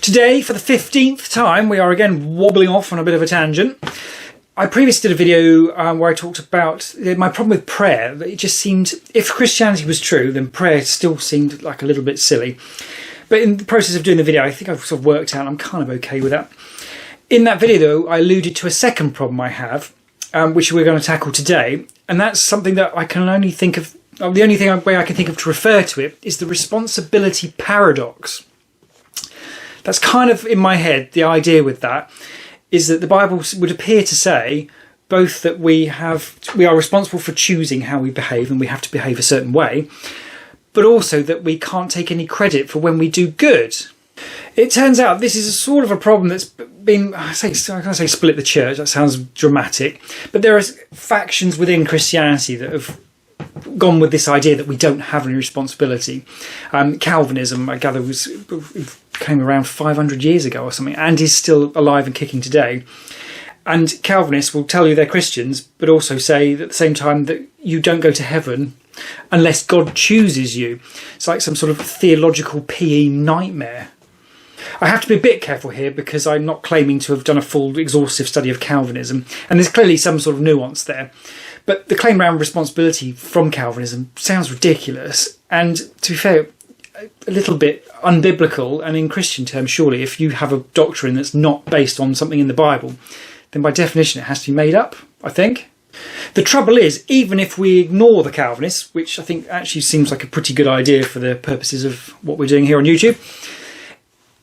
Today, for the 15th time, we are again wobbling off on a bit of a tangent. I previously did a video where I talked about my problem with prayer. It just seemed, if Christianity was true, then prayer still seemed like a little bit silly. But in the process of doing the video, I think I've sort of worked out I'm kind of okay with that. In that video, though, I alluded to a second problem I have, which we're going to tackle today. And that's something that I can only think of, the only way I can think of to refer to it is the responsibility paradox. That's kind of in my head, the idea with that is that the Bible would appear to say both that we are responsible for choosing how we behave and we have to behave a certain way, but also that we can't take any credit for when we do good. It turns out this is a sort of a problem that's been, I say split the church, that sounds dramatic, but there are factions within Christianity that have gone with this idea that we don't have any responsibility. Calvinism, I gather, came around 500 years ago or something, and is still alive and kicking today. And Calvinists will tell you they're Christians, but also say at the same time that you don't go to heaven unless God chooses you. It's like some sort of theological PE nightmare. I have to be a bit careful here because I'm not claiming to have done a full exhaustive study of Calvinism, and there's clearly some sort of nuance there. But the claim around responsibility from Calvinism sounds ridiculous, and to be fair, a little bit unbiblical, and in Christian terms, surely, if you have a doctrine that's not based on something in the Bible, then by definition it has to be made up, I think. The trouble is, even if we ignore the Calvinists, which I think actually seems like a pretty good idea for the purposes of what we're doing here on YouTube,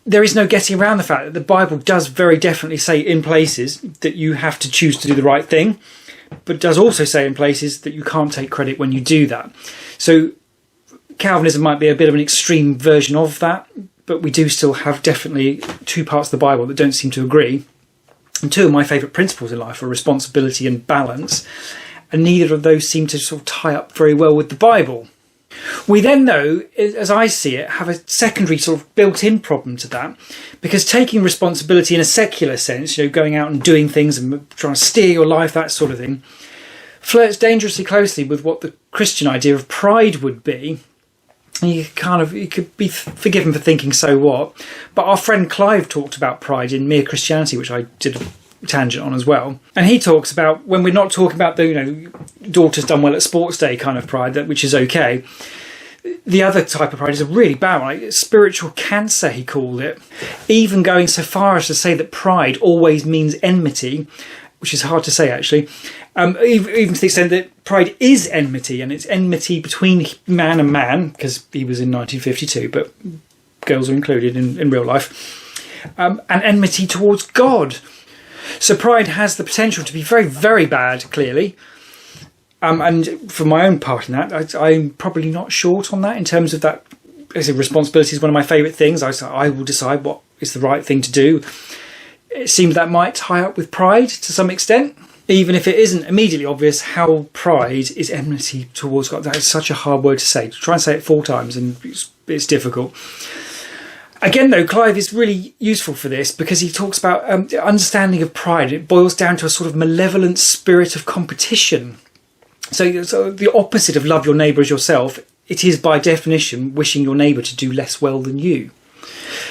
there is no getting around the fact that the Bible does very definitely say in places that you have to choose to do the right thing, but does also say in places that you can't take credit when you do that. So Calvinism might be a bit of an extreme version of that, but we do still have definitely two parts of the Bible that don't seem to agree. And two of my favourite principles in life are responsibility and balance, and neither of those seem to sort of tie up very well with the Bible. We then, though, as I see it, have a secondary sort of built-in problem to that, because taking responsibility in a secular sense, going out and doing things and trying to steer your life, that sort of thing, flirts dangerously closely with what the Christian idea of pride would be. And you could be forgiven for thinking so what, but our friend Clive talked about pride in Mere Christianity, which I did a tangent on as well, and he talks about when we're not talking about the daughter's done well at sports day kind of pride, which is okay. The other type of pride is a really bad one, like spiritual cancer, he called it, even going so far as to say that pride always means enmity, which is hard to say actually, even to the extent that pride is enmity, and it's enmity between man and man, because he was in 1952, but girls are included in real life, and enmity towards God. So pride has the potential to be very, very bad, clearly. And for my own part in that, I'm probably not short on that in terms of that. As a responsibility is one of my favourite things. I will decide what is the right thing to do. It seems that might tie up with pride to some extent, even if it isn't immediately obvious how pride is enmity towards God. That is such a hard word to say. To try and say it 4 times, and it's difficult. Again, though, Clive is really useful for this because he talks about the understanding of pride. It boils down to a sort of malevolent spirit of competition. So the opposite of love your neighbour as yourself, it is by definition wishing your neighbour to do less well than you.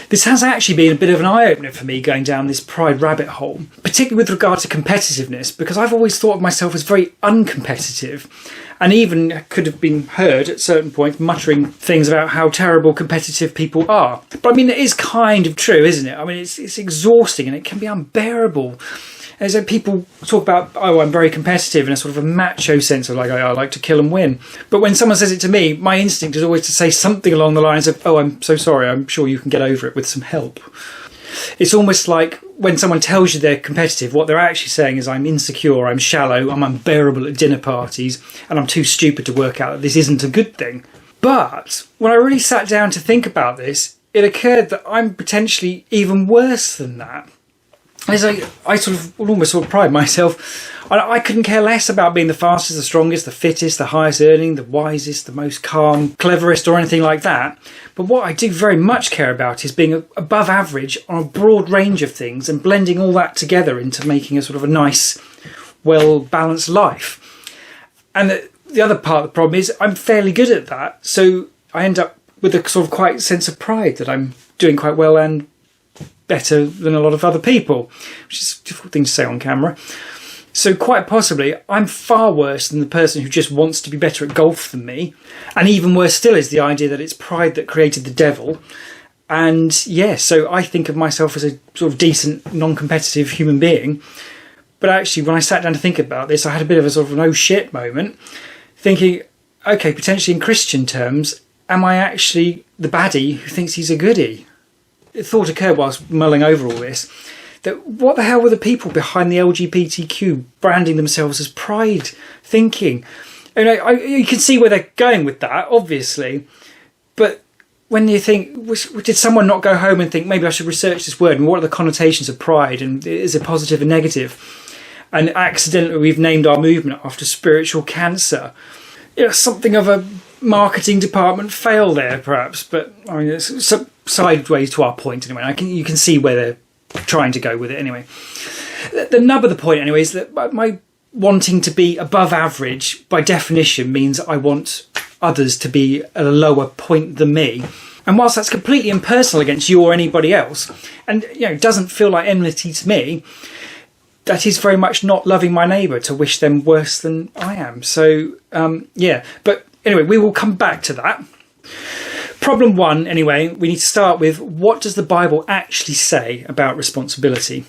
This has actually been a bit of an eye-opener for me going down this pride rabbit hole, particularly with regard to competitiveness, because I've always thought of myself as very uncompetitive, and even could have been heard at certain points muttering things about how terrible competitive people are. But I mean, it is kind of true, isn't it? I mean, it's exhausting and it can be unbearable. As people talk about, oh, I'm very competitive in a sort of a macho sense of like, I like to kill and win. But when someone says it to me, my instinct is always to say something along the lines of, oh, I'm so sorry, I'm sure you can get over it with some help. It's almost like when someone tells you they're competitive, what they're actually saying is I'm insecure, I'm shallow, I'm unbearable at dinner parties, and I'm too stupid to work out that this isn't a good thing. But when I really sat down to think about this, it occurred that I'm potentially even worse than that. As I almost pride myself. I couldn't care less about being the fastest, the strongest, the fittest, the highest earning, the wisest, the most calm, cleverest, or anything like that. But what I do very much care about is being above average on a broad range of things and blending all that together into making a sort of a nice, well-balanced life. And the other part of the problem is I'm fairly good at that. So I end up with a sort of quite sense of pride that I'm doing quite well and better than a lot of other people, which is a difficult thing to say on camera. So quite possibly, I'm far worse than the person who just wants to be better at golf than me. And even worse still is the idea that it's pride that created the devil. And yeah, so I think of myself as a sort of decent, non-competitive human being. But actually, when I sat down to think about this, I had a bit of a sort of an oh shit moment, thinking, okay, potentially in Christian terms, am I actually the baddie who thinks he's a goodie? The thought occurred whilst mulling over all this, that what the hell were the people behind the LGBTQ branding themselves as pride thinking? And you can see where they're going with that, obviously. But when you think, did someone not go home and think, maybe I should research this word and what are the connotations of pride and is it positive and negative? And accidentally we've named our movement after spiritual cancer. You know, something of a marketing department fail there, perhaps. But I mean, it's sideways to our point anyway. You can see where they're trying to go with it anyway. The nub of the point anyway is that my wanting to be above average by definition means I want others to be at a lower point than me. And whilst that's completely impersonal against you or anybody else, and doesn't feel like enmity to me, that is very much not loving my neighbour to wish them worse than I am. So yeah, but anyway, we will come back to that. Problem one, anyway, we need to start with, what does the Bible actually say about responsibility?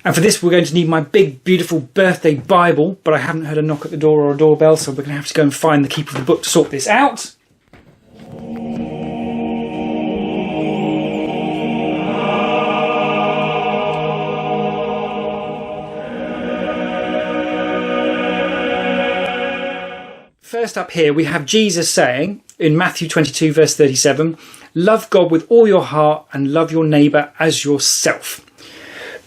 And for this, we're going to need my big, beautiful birthday Bible, but I haven't heard a knock at the door or a doorbell, so we're going to have to go and find the keeper of the book to sort this out. First up here, we have Jesus saying in Matthew 22, verse 37, love God with all your heart and love your neighbour as yourself.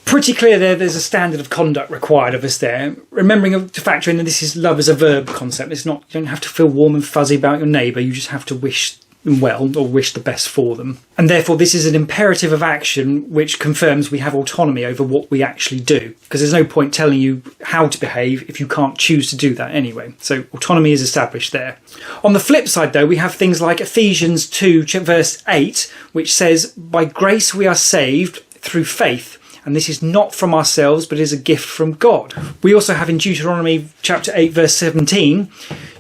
Pretty clear there's a standard of conduct required of us there. Remembering to factor in that this is love as a verb concept. It's not, you don't have to feel warm and fuzzy about your neighbour. You just have to wish them well or wish the best for them. And therefore this is an imperative of action which confirms we have autonomy over what we actually do. Because there's no point telling you how to behave if you can't choose to do that anyway. So autonomy is established there. On the flip side though, we have things like Ephesians 2 verse 8, which says, by grace we are saved through faith. And this is not from ourselves, but is a gift from God. We also have in Deuteronomy chapter 8, verse 17,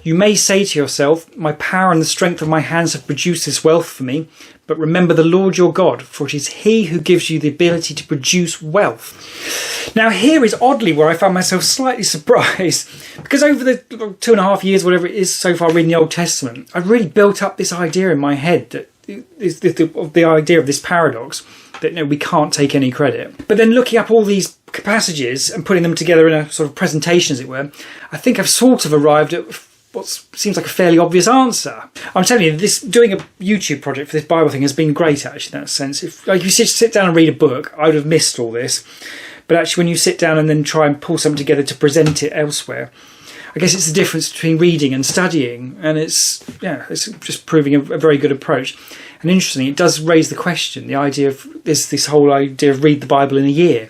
you may say to yourself, my power and the strength of my hands have produced this wealth for me. But remember the Lord your God, for it is he who gives you the ability to produce wealth. Now here is oddly where I found myself slightly surprised, because over the 2.5 years, whatever it is so far reading the Old Testament, I've really built up this idea in my head that is the idea of this paradox, that we can't take any credit. But then looking up all these passages and putting them together in a sort of presentation, as it were, I think I've sort of arrived at what seems like a fairly obvious answer. I'm telling you, this doing a YouTube project for this Bible thing has been great, actually, in that sense. If you sit down and read a book, I would have missed all this. But actually, when you sit down and then try and pull something together to present it elsewhere, I guess it's the difference between reading and studying, and it's just proving a very good approach. And interestingly, it does raise the question, the idea of this whole idea of read the Bible in a year.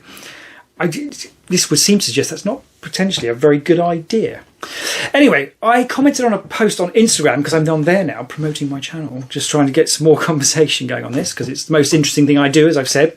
This would seem to suggest that's not potentially a very good idea. Anyway, I commented on a post on Instagram, because I'm on there now promoting my channel, just trying to get some more conversation going on this, because it's the most interesting thing I do, as I've said.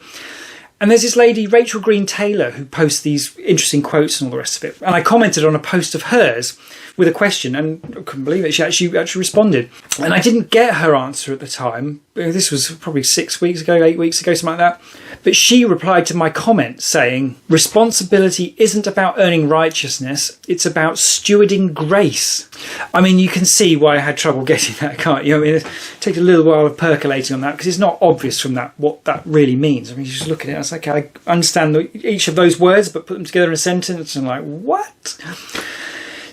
And there's this lady, Rachel Green Taylor, who posts these interesting quotes and all the rest of it. And I commented on a post of hers with a question, and I couldn't believe it, she actually responded. And I didn't get her answer at the time. This was probably 6 weeks ago, 8 weeks ago, something like that. But she replied to my comment saying, responsibility isn't about earning righteousness, it's about stewarding grace. I mean, you can see why I had trouble getting that, can't you? I mean, it takes a little while of percolating on that, because it's not obvious from that what that really means. I mean, you just look at it and it's like, I understand each of those words, but put them together in a sentence and I'm like, what?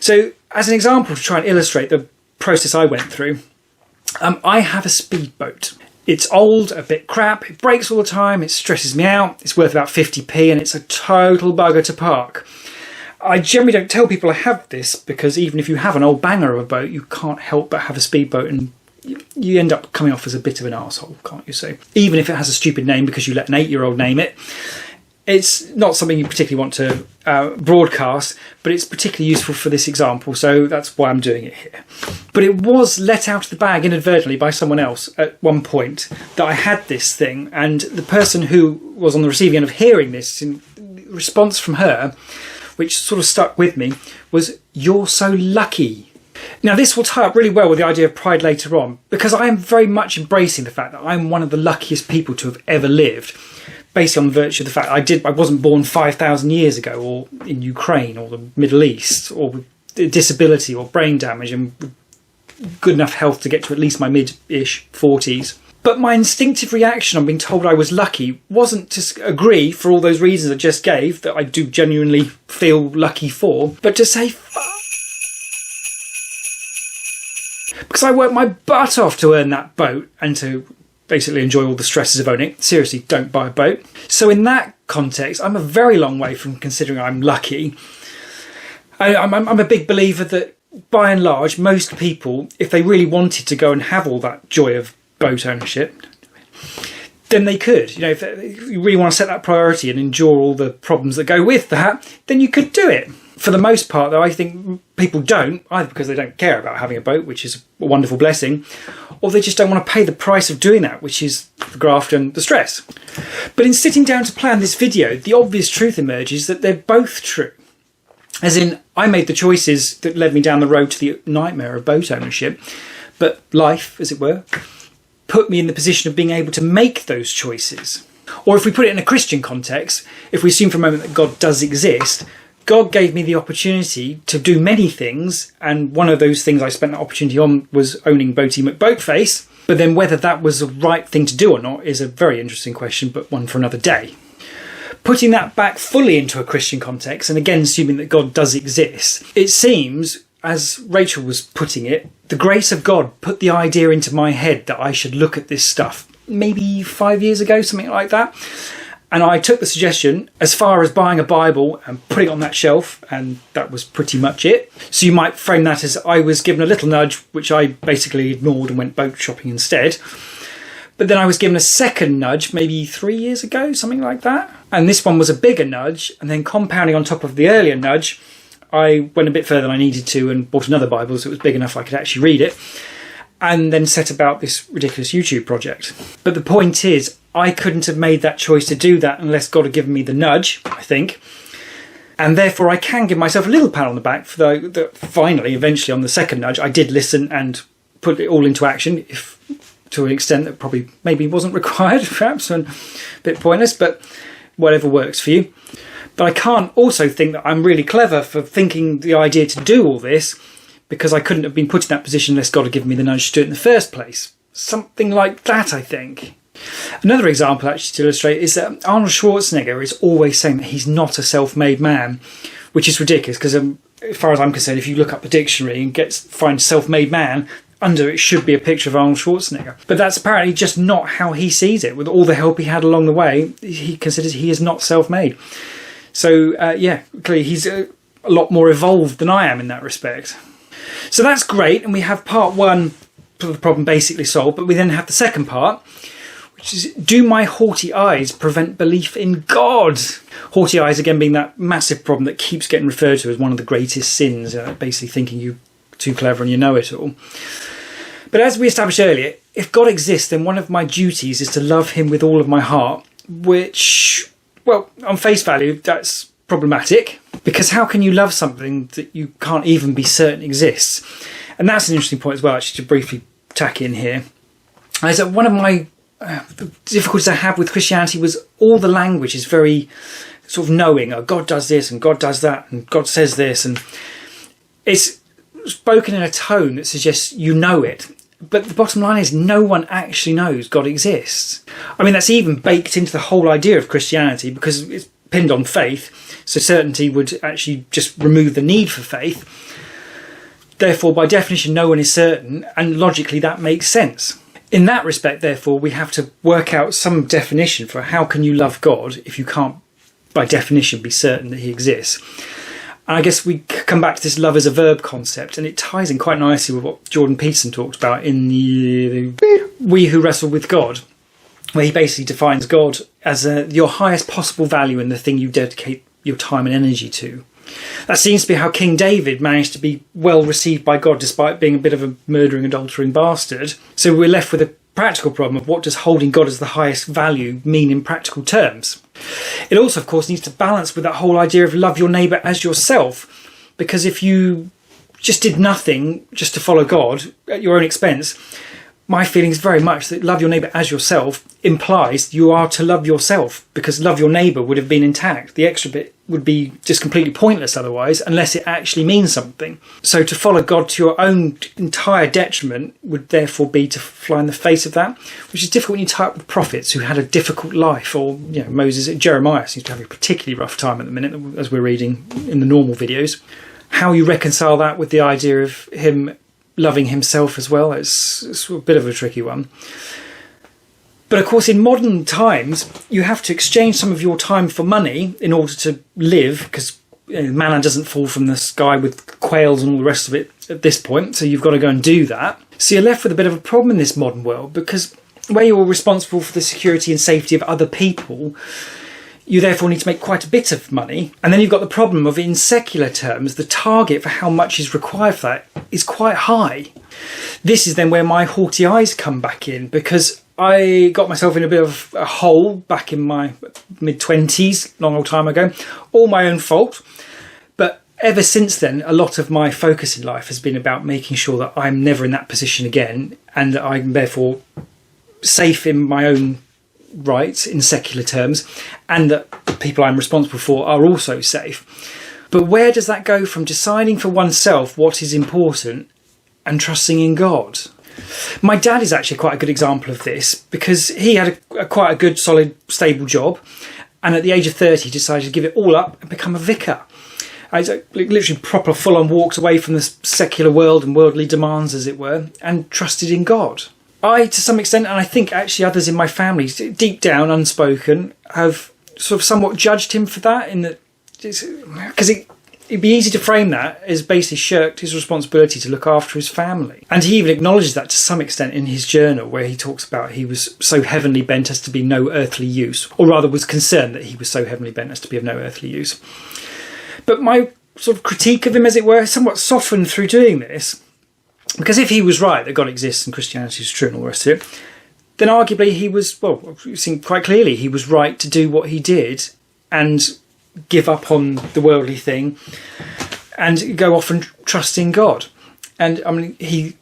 So, as an example to try and illustrate the process I went through, I have a speedboat. It's old, a bit crap, it breaks all the time, it stresses me out, it's worth about 50p and it's a total bugger to park. I generally don't tell people I have this, because even if you have an old banger of a boat, you can't help but have a speedboat, and you end up coming off as a bit of an arsehole, can't you? So even if it has a stupid name because you let an 8-year-old name it, it's not something you particularly want to broadcast, but it's particularly useful for this example, so that's why I'm doing it here. But it was let out of the bag inadvertently by someone else at one point that I had this thing, and the person who was on the receiving end of hearing this, in response from her, which sort of stuck with me, was, "You're so lucky." Now, this will tie up really well with the idea of pride later on, because I am very much embracing the fact that I'm one of the luckiest people to have ever lived, based on virtue of the fact I wasn't born 5,000 years ago, or in Ukraine, or the Middle East, or with disability or brain damage, and good enough health to get to at least my mid-ish 40s. But my instinctive reaction on being told I was lucky wasn't to agree for all those reasons I just gave, that I do genuinely feel lucky for, but to say, because I worked my butt off to earn that boat and to basically enjoy all the stresses of owning it. Seriously, don't buy a boat. So in that context, I'm a very long way from considering I'm lucky. I'm a big believer that, by and large, most people, if they really wanted to go and have all that joy of boat ownership, then they could. If you really want to set that priority and endure all the problems that go with that, then you could do it. For the most part, though, I think people don't, either because they don't care about having a boat, which is a wonderful blessing, or they just don't want to pay the price of doing that, which is the graft and the stress. But in sitting down to plan this video, the obvious truth emerges that they're both true. As in, I made the choices that led me down the road to the nightmare of boat ownership, but life, as it were, put me in the position of being able to make those choices. Or if we put it in a Christian context, if we assume for a moment that God does exist, God gave me the opportunity to do many things, and one of those things I spent that opportunity on was owning Boaty McBoatface. But then whether that was the right thing to do or not is a very interesting question, but one for another day. Putting that back fully into a Christian context, and again assuming that God does exist, it seems, as Rachel was putting it, the grace of God put the idea into my head that I should look at this stuff maybe 5 years ago, something like that. And I took the suggestion as far as buying a Bible and putting it on that shelf, and that was pretty much it. So you might frame that as I was given a little nudge, which I basically ignored and went boat shopping instead. But then I was given a second nudge maybe 3 years ago, something like that. And this one was a bigger nudge, and then compounding on top of the earlier nudge, I went a bit further than I needed to and bought another Bible so it was big enough I could actually read it, and then set about this ridiculous YouTube project. But the point is, I couldn't have made that choice to do that unless God had given me the nudge, I think. And therefore I can give myself a little pat on the back for that finally, eventually on the second nudge, I did listen and put it all into action, if to an extent that probably maybe wasn't required, perhaps, and a bit pointless, but whatever works for you. But I can't also think that I'm really clever for thinking the idea to do all this, because I couldn't have been put in that position unless God had given me the nudge to do it in the first place. Something like that, I think. Another example, actually, to illustrate, is that Arnold Schwarzenegger is always saying that he's not a self-made man, which is ridiculous, because as far as I'm concerned, if you look up the dictionary and find self-made man, under it should be a picture of Arnold Schwarzenegger. But that's apparently just not how he sees it. With all the help he had along the way, he considers he is not self-made. So, yeah, clearly he's a lot more evolved than I am in that respect. So that's great, and we have part one of the problem basically solved, but we then have the second part, which is, do my haughty eyes prevent belief in God? Haughty eyes, again, being that massive problem that keeps getting referred to as one of the greatest sins, basically thinking you're too clever and you know it all. But as we established earlier, if God exists, then one of my duties is to love him with all of my heart, which, well, on face value, that's problematic, because how can you love something that you can't even be certain exists? And that's an interesting point as well, actually, to briefly tack in here. Is that one of my the difficulties I have with Christianity was all the language is very sort of knowing. Oh, God does this and God does that and God says this, and it's spoken in a tone that suggests you know it. But the bottom line is no one actually knows God exists. I mean, that's even baked into the whole idea of Christianity because it's pinned on faith, so certainty would actually just remove the need for faith. Therefore, by definition, no one is certain, and logically that makes sense. In that respect, therefore, we have to work out some definition for how can you love God if you can't, by definition, be certain that he exists. And I guess we come back to this love as a verb concept, and it ties in quite nicely with what Jordan Peterson talked about in the We Who Wrestle with God, where he basically defines God as your highest possible value in the thing you dedicate your time and energy to. That seems to be how King David managed to be well received by God despite being a bit of a murdering, adultering bastard. So we're left with a practical problem of what does holding God as the highest value mean in practical terms. It also, of course, needs to balance with that whole idea of love your neighbour as yourself, because if you just did nothing just to follow God at your own expense, my feeling is very much that love your neighbour as yourself implies you are to love yourself, because love your neighbour would have been intact. The extra bit would be just completely pointless otherwise, unless it actually means something. So to follow God to your own entire detriment would therefore be to fly in the face of that, which is difficult when you tie up with prophets who had a difficult life, or Moses. Jeremiah seems to have a particularly rough time at the minute, as we're reading in the normal videos. How you reconcile that with the idea of him loving himself as well, it's a bit of a tricky one. But of course, in modern times, you have to exchange some of your time for money in order to live, because manna doesn't fall from the sky with quails and all the rest of it at this point, so you've got to go and do that. So you're left with a bit of a problem in this modern world, because where you're responsible for the security and safety of other people, you therefore need to make quite a bit of money. And then you've got the problem of, in secular terms, the target for how much is required for that is quite high. This is then where my haughty eyes come back in, because I got myself in a bit of a hole back in my mid-20s, long old time ago. All my own fault. But ever since then, a lot of my focus in life has been about making sure that I'm never in that position again, and that I'm therefore safe in my own rights in secular terms, and that the people I'm responsible for are also safe. But where does that go from deciding for oneself what is important and trusting in God? My dad is actually quite a good example of this, because he had quite a good, solid, stable job, and at the age of 30 decided to give it all up and become a vicar. Literally proper full-on walked away from the secular world and worldly demands, as it were, and trusted in God. I, to some extent, and I think actually others in my family, deep down, unspoken, have sort of somewhat judged him for that, in that, because it'd be easy to frame that as basically shirked his responsibility to look after his family. And he even acknowledges that to some extent in his journal, where he talks about he was so heavenly bent as to be no earthly use, or rather was concerned that he was so heavenly bent as to be of no earthly use. But my sort of critique of him, as it were, somewhat softened through doing this. Because if he was right that God exists and Christianity is true and all the rest of it, then arguably he was, well, you see quite clearly he was right to do what he did and give up on the worldly thing and go off and trust in God. And I mean, he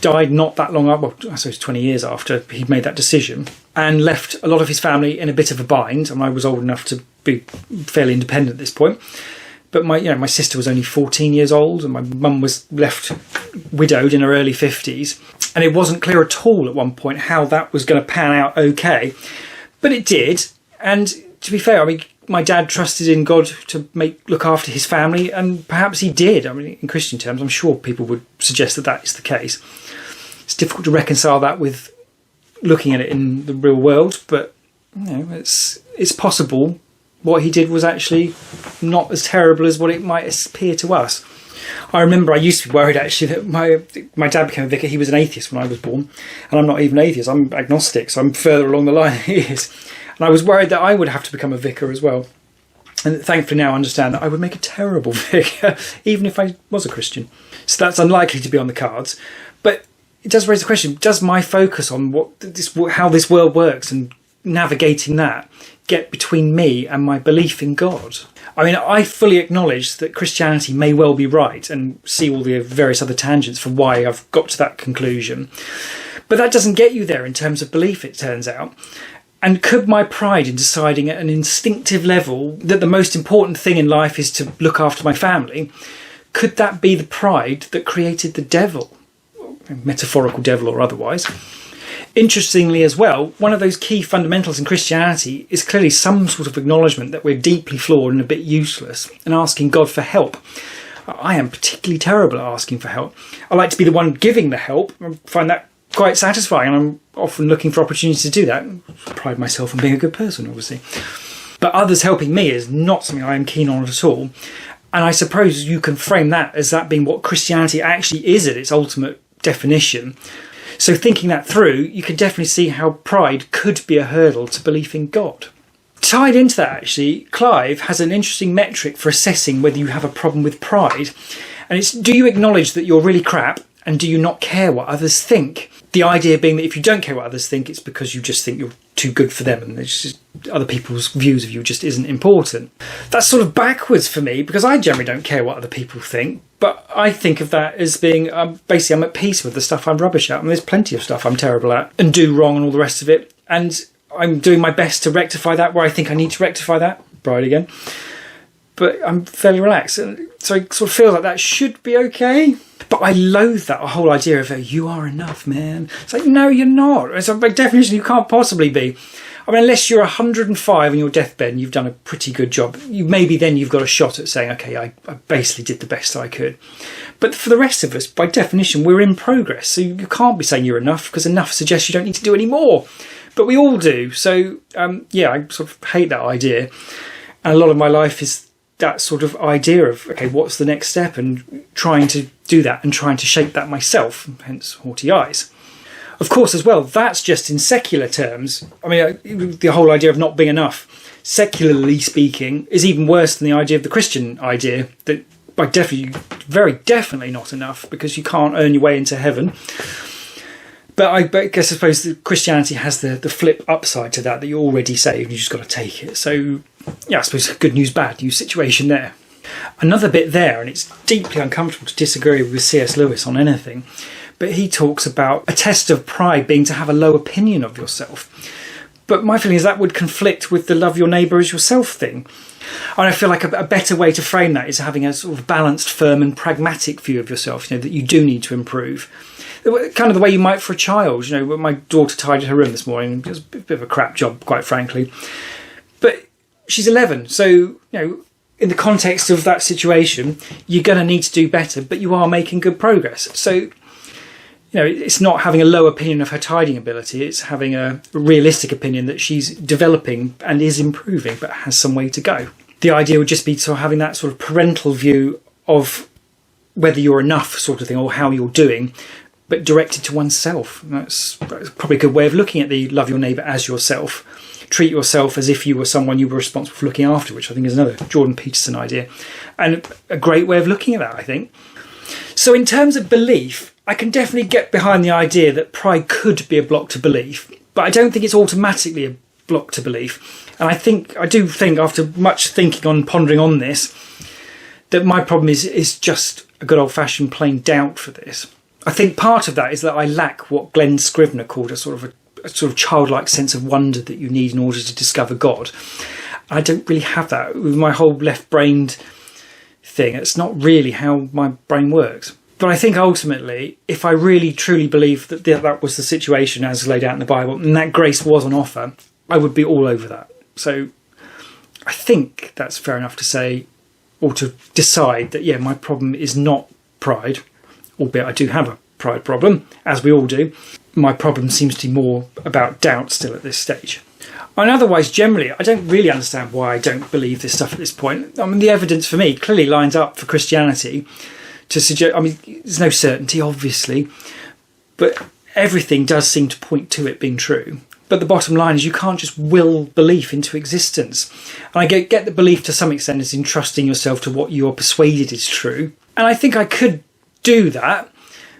died not that long after, well, I suppose 20 years after he'd made that decision, and left a lot of his family in a bit of a bind. And I was old enough to be fairly independent at this point. But my sister was only 14 years old, and my mum was left widowed in her early 50s. And it wasn't clear at all at one point how that was going to pan out okay. But it did. And to be fair, I mean, my dad trusted in God to look after his family, and perhaps he did. I mean, in Christian terms, I'm sure people would suggest that that is the case. It's difficult to reconcile that with looking at it in the real world, but it's possible. What he did was actually not as terrible as what it might appear to us. I remember I used to be worried actually that my dad became a vicar. He was an atheist when I was born, and I'm not even atheist. I'm agnostic, so I'm further along the line than he is. And I was worried that I would have to become a vicar as well. And thankfully now I understand that I would make a terrible vicar, even if I was a Christian. So that's unlikely to be on the cards. But it does raise the question, does my focus on how this world works and navigating that get between me and my belief in God? I mean, I fully acknowledge that Christianity may well be right, and see all the various other tangents for why I've got to that conclusion. But that doesn't get you there in terms of belief, it turns out. And could my pride in deciding at an instinctive level that the most important thing in life is to look after my family, could that be the pride that created the devil? Metaphorical devil or otherwise. Interestingly as well, one of those key fundamentals in Christianity is clearly some sort of acknowledgement that we're deeply flawed and a bit useless, and asking God for help. I am particularly terrible at asking for help. I like to be the one giving the help. I find that quite satisfying, and I'm often looking for opportunities to do that. I pride myself on being a good person, obviously. But others helping me is not something I am keen on at all. And I suppose you can frame that as that being what Christianity actually is at its ultimate definition. So thinking that through, you can definitely see how pride could be a hurdle to belief in God. Tied into that, actually, Clive has an interesting metric for assessing whether you have a problem with pride. And it's, do you acknowledge that you're really crap And do you not care what others think? The idea being that if you don't care what others think, it's because you just think you're too good for them and there's just other people's views of you just isn't important. That's sort of backwards for me, because I generally don't care what other people think, but I think of that as being basically I'm at peace with the stuff I'm rubbish at, and there's plenty of stuff I'm terrible at and do wrong and all the rest of it, and I'm doing my best to rectify that where I think I need to rectify that. Bride again. But I'm fairly relaxed, and so I sort of feel like that should be okay. But I loathe that whole idea of you are enough, man. It's like, no, you're not. So by definition, you can't possibly be. I mean, unless you're 105 on your deathbed and you've done a pretty good job, maybe then you've got a shot at saying, okay, I basically did the best I could. But for the rest of us, by definition, we're in progress. So you can't be saying you're enough, because enough suggests you don't need to do any more. But we all do. So, yeah, I sort of hate that idea. And a lot of my life is that sort of idea of, okay, what's the next step, and trying to do that and trying to shape that myself, hence haughty eyes. Of course, as well, that's just in secular terms. I mean, the whole idea of not being enough, secularly speaking, is even worse than the idea of the Christian idea that by very definitely not enough, because you can't earn your way into heaven. But I guess I suppose that Christianity has the flip upside to that you're already saved and you just got to take it. So, yeah, I suppose good news, bad news situation there. Another bit there, and it's deeply uncomfortable to disagree with C.S. Lewis on anything, but he talks about a test of pride being to have a low opinion of yourself. But my feeling is that would conflict with the love your neighbour as yourself thing. And I feel like a better way to frame that is having a sort of balanced, firm and pragmatic view of yourself, that you do need to improve. Kind of the way you might for a child. When my daughter tidied her room this morning, it was a bit of a crap job, quite frankly. But she's 11, so, in the context of that situation, you're going to need to do better, but you are making good progress. So, it's not having a low opinion of her tidying ability, it's having a realistic opinion that she's developing and is improving, but has some way to go. The idea would just be sort of having that sort of parental view of whether you're enough sort of thing, or how you're doing, but directed to oneself. That's probably a good way of looking at the love your neighbour as yourself. Treat yourself as if you were someone you were responsible for looking after, which I think is another Jordan Peterson idea. And a great way of looking at that, I think. So in terms of belief, I can definitely get behind the idea that pride could be a block to belief, but I don't think it's automatically a block to belief. And I do think, after much thinking on, pondering on this, that my problem is just a good old-fashioned plain doubt for this. I think part of that is that I lack what Glenn Scrivener called a sort of childlike sense of wonder that you need in order to discover God. I don't really have that with my whole left-brained thing. It's not really how my brain works. But I think ultimately, if I really truly believe that that was the situation as laid out in the Bible, and that grace was on offer, I would be all over that. So I think that's fair enough to say, or to decide that, yeah, my problem is not pride, albeit I do have a pride problem, as we all do. My problem seems to be more about doubt still at this stage. And otherwise, generally, I don't really understand why I don't believe this stuff at this point. I mean, the evidence for me clearly lines up for Christianity to suggest, I mean, there's no certainty, obviously, but everything does seem to point to it being true. But the bottom line is you can't just will belief into existence. And I get the belief to some extent is entrusting yourself to what you are persuaded is true. And I think I could do that.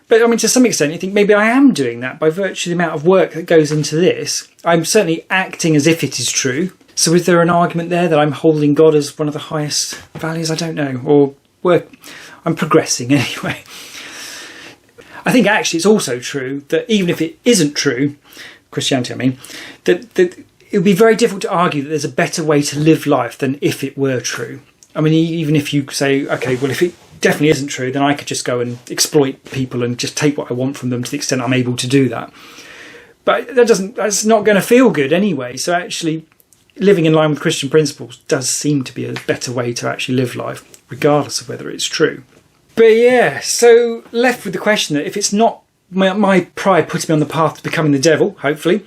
But I mean, to some extent, you think maybe I am doing that by virtue of the amount of work that goes into this. I'm certainly acting as if it is true. So is there an argument there that I'm holding God as one of the highest values? I don't know. Or I'm progressing anyway. I think actually it's also true that even if it isn't true, Christianity I mean, that it would be very difficult to argue that there's a better way to live life than if it were true. I mean, even if you say, okay, well, if it definitely isn't true, then I could just go and exploit people and just take what I want from them to the extent I'm able to do that. But that's not going to feel good anyway. So actually living in line with Christian principles does seem to be a better way to actually live life, regardless of whether it's true. But yeah, so left with the question that if it's not my pride putting me on the path to becoming the devil, hopefully,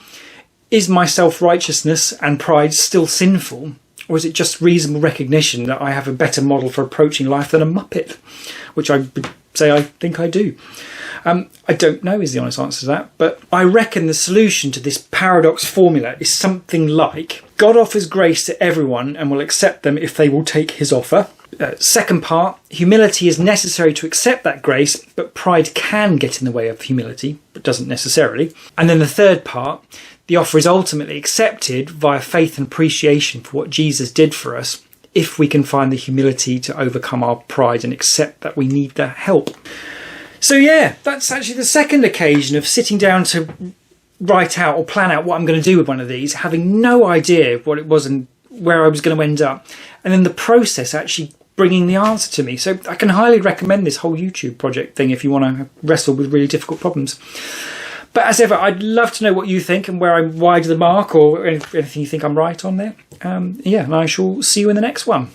is my self-righteousness and pride still sinful? Or is it just reasonable recognition that I have a better model for approaching life than a muppet? Which I would say I think I do. I don't know is the honest answer to that, but I reckon the solution to this paradox formula is something like God offers grace to everyone and will accept them if they will take his offer. Second part, humility is necessary to accept that grace, but pride can get in the way of humility, but doesn't necessarily. And then the third part, the offer is ultimately accepted via faith and appreciation for what Jesus did for us, if we can find the humility to overcome our pride and accept that we need the help. So yeah, that's actually the second occasion of sitting down to write out or plan out what I'm going to do with one of these, having no idea what it was and where I was going to end up, and then the process actually bringing the answer to me. So I can highly recommend this whole YouTube project thing if you want to wrestle with really difficult problems. But as ever, I'd love to know what you think and where I'm wide of the mark or anything you think I'm right on there. Yeah, and I shall see you in the next one.